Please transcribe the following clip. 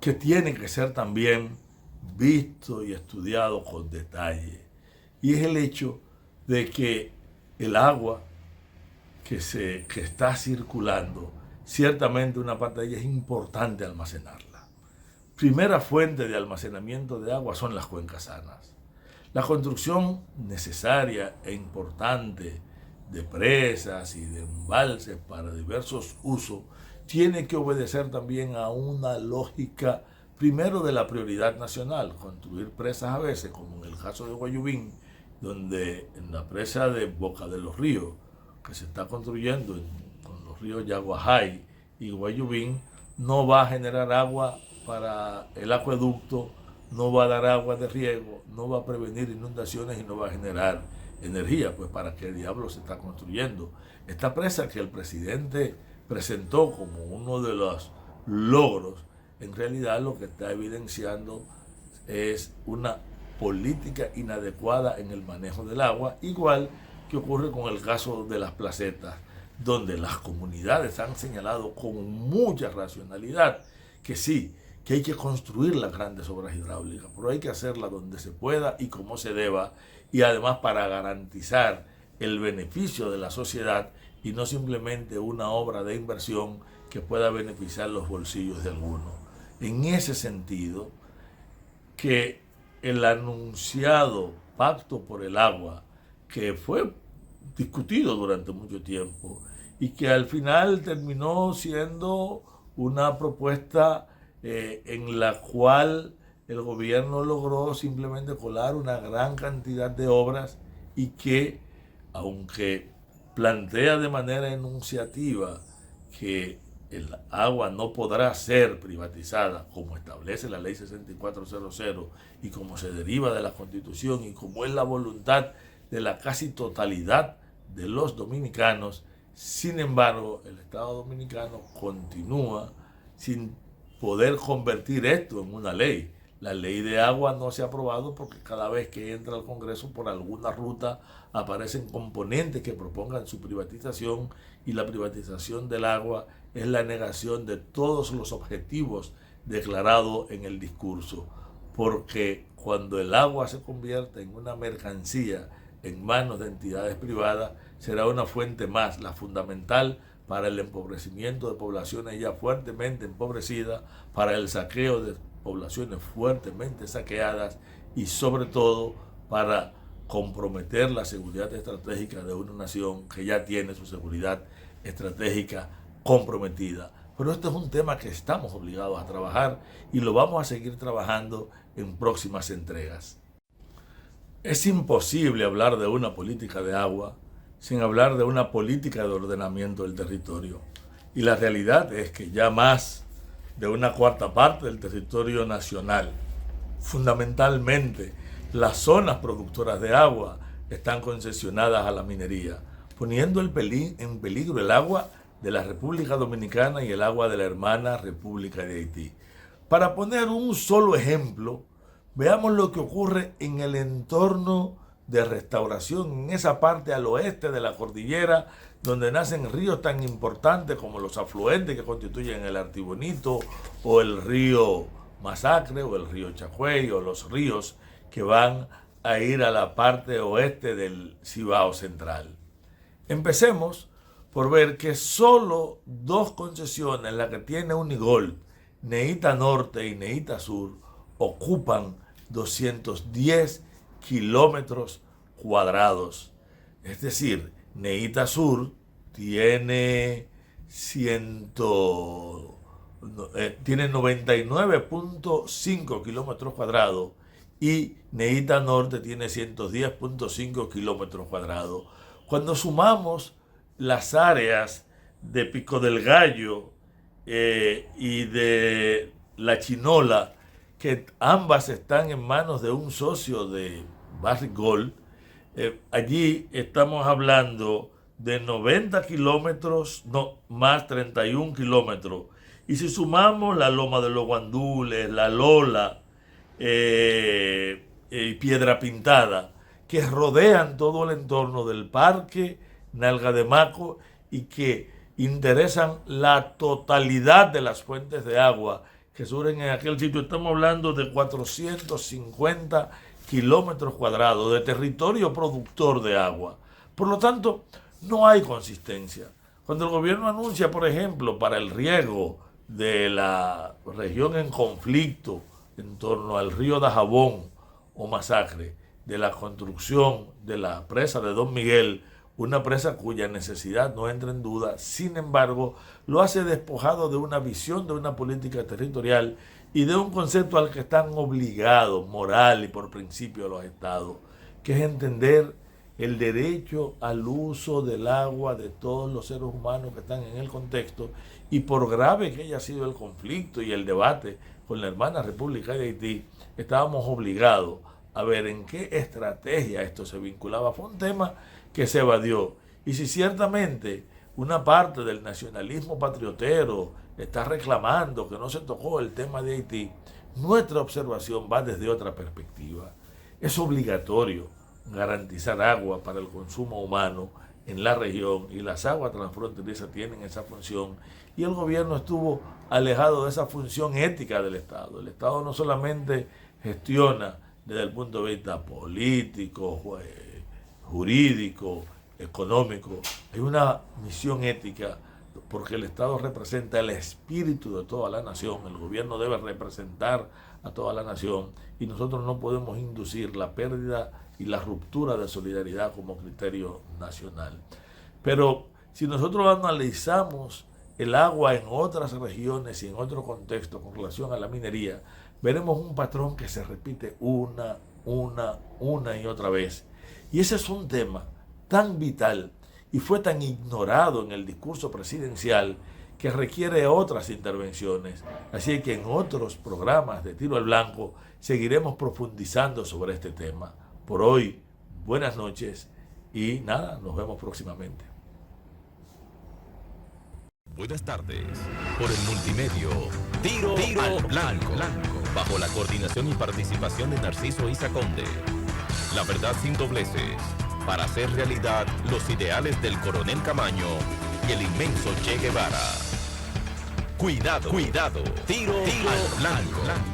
que tiene que ser también visto y estudiado con detalle. Y es el hecho de que el agua que está circulando, ciertamente una parte de ella es importante almacenarla. Primera fuente de almacenamiento de agua son las cuencas sanas. La construcción necesaria e importante de presas y de embalses para diversos usos tiene que obedecer también a una lógica, primero, de la prioridad nacional. Construir presas a veces, como en el caso de Guayubín, donde en la presa de Boca de los Ríos, que se está construyendo con los ríos Yaguajay y Guayubín, no va a generar agua para el acueducto, no va a dar agua de riego, no va a prevenir inundaciones y no va a generar energía. Pues ¿para qué diablo se está construyendo? Esta presa que el presidente presentó como uno de los logros, en realidad lo que está evidenciando es una política inadecuada en el manejo del agua, igual que ocurre con el caso de las placetas, donde las comunidades han señalado con mucha racionalidad que sí, que hay que construir las grandes obras hidráulicas, pero hay que hacerlas donde se pueda y como se deba, y además para garantizar el beneficio de la sociedad y no simplemente una obra de inversión que pueda beneficiar los bolsillos de algunos. En ese sentido, que el anunciado pacto por el agua, que fue discutido durante mucho tiempo y que al final terminó siendo una propuesta en la cual el gobierno logró simplemente colar una gran cantidad de obras y que, aunque plantea de manera enunciativa que el agua no podrá ser privatizada, como establece la ley 6400 y como se deriva de la Constitución y como es la voluntad de la casi totalidad de los dominicanos. Sin embargo, el Estado dominicano continúa sin poder convertir esto en una ley. La ley de agua no se ha aprobado porque cada vez que entra al Congreso por alguna ruta aparecen componentes que propongan su privatización, y la privatización del agua es la negación de todos los objetivos declarados en el discurso, porque cuando el agua se convierte en una mercancía en manos de entidades privadas, será una fuente más, la fundamental para el empobrecimiento de poblaciones ya fuertemente empobrecidas, para el saqueo de poblaciones fuertemente saqueadas y sobre todo para comprometer la seguridad estratégica de una nación que ya tiene su seguridad estratégica comprometida. Pero este es un tema que estamos obligados a trabajar y lo vamos a seguir trabajando en próximas entregas. Es imposible hablar de una política de agua sin hablar de una política de ordenamiento del territorio. Y la realidad es que ya más de una cuarta parte del territorio nacional, fundamentalmente las zonas productoras de agua, están concesionadas a la minería, poniendo en peligro el agua de la República Dominicana y el agua de la hermana República de Haití. Para poner un solo ejemplo, veamos lo que ocurre en el entorno de Restauración, en esa parte al oeste de la cordillera, donde nacen ríos tan importantes como los afluentes que constituyen el Artibonito, o el río Masacre, o el río Chagüey, o los ríos que van a ir a la parte oeste del Cibao Central. Empecemos por ver que solo dos concesiones, la que tiene Unigold, Neita Norte y Neita Sur, ocupan 210 kilómetros cuadrados. Es decir, Neita Sur tiene 99.5 kilómetros cuadrados y Neita Norte tiene 110.5 kilómetros cuadrados. Cuando sumamos las áreas de Pico del Gallo y de La Chinola, que ambas están en manos de un socio de Barrick Gold, allí estamos hablando de 90 kilómetros, no, más 31 kilómetros. Y si sumamos la Loma de los Guandules, la Lola, Piedra Pintada, que rodean todo el entorno del Parque Nalga de Maco y que interesan la totalidad de las fuentes de agua que surgen en aquel sitio. Estamos hablando de 450 kilómetros cuadrados de territorio productor de agua. Por lo tanto, no hay consistencia. Cuando el gobierno anuncia, por ejemplo, para el riego de la región en conflicto en torno al río Dajabón o Masacre, de la construcción de la presa de Don Miguel, una presa cuya necesidad no entra en duda, sin embargo, lo hace despojado de una visión de una política territorial y de un concepto al que están obligados, moral y por principio, los estados, que es entender el derecho al uso del agua de todos los seres humanos que están en el contexto, y por grave que haya sido el conflicto y el debate con la hermana República de Haití, estábamos obligados a ver en qué estrategia esto se vinculaba. Fue un tema que se evadió. Y si ciertamente una parte del nacionalismo patriotero está reclamando que no se tocó el tema de Haití, nuestra observación va desde otra perspectiva. Es obligatorio garantizar agua para el consumo humano en la región, y las aguas transfronterizas tienen esa función, y el gobierno estuvo alejado de esa función ética del Estado. El Estado no solamente gestiona desde el punto de vista político, jurídico, económico, hay una misión ética, porque el Estado representa el espíritu de toda la nación, el gobierno debe representar a toda la nación, y nosotros no podemos inducir la pérdida y la ruptura de solidaridad como criterio nacional. Pero si nosotros analizamos el agua en otras regiones y en otro contexto con relación a la minería, veremos un patrón que se repite una y otra vez. Y ese es un tema tan vital y fue tan ignorado en el discurso presidencial que requiere otras intervenciones. Así que en otros programas de Tiro al Blanco seguiremos profundizando sobre este tema. Por hoy, buenas noches y nada, nos vemos próximamente. Buenas tardes. Por el multimedio Tiro al Blanco, bajo la coordinación y participación de Narciso Isa Conde. La verdad sin dobleces, para hacer realidad los ideales del Coronel Camaño y el inmenso Che Guevara. Cuidado, Tiro al Blanco.